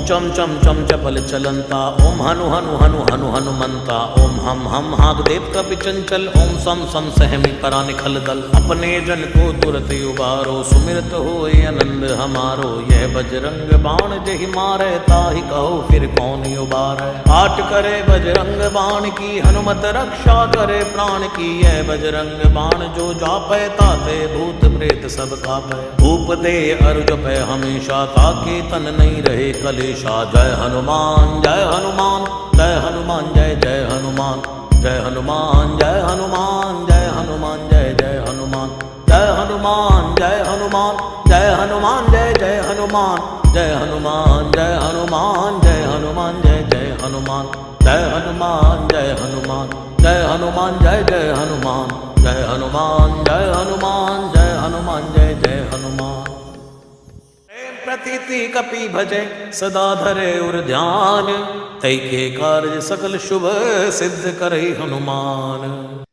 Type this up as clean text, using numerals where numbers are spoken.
चम चम चम चपल चलंता, ओम हनु हनु हनु हनु हनुमंता, ओम हम हागदेव कपि चंचल, ओम सम सम सहमी परा निखल दल। अपने जन को तुरत उबारो, सुमिरत होए आनंद हमारो। यह बजरंग बाण जहि मारे, ताहि कहो फिर कौन उबारे। पाठ करे बजरंग बाण की, हनुमत रक्षा करे प्राण की। यह बजरंग बाण जो जापै, ताते भूत प्रेत सब कापै। धूप दे अरु जपै हमेशा, ताके तन नहीं रहे कलेशा। जय हनुमान जय हनुमान जय हनुमान जय जय हनुमान। जय हनुमान जय हनुमान जय हनुमान जय जय हनुमान। जय हनुमान जय हनुमान जय हनुमान जय जय हनुमान। जय हनुमान जय हनुमान जय हनुमान जय जय हनुमान। जय हनुमान जय हनुमान जय हनुमान जय जय हनुमान। जय हनुमान जय हनुमान जय हनुमान जय जय हनुमान। प्रतीति कपि भजे सदा धरे उर ध्यान, तै के कार्य सकल शुभ सिद्ध करे हनुमान।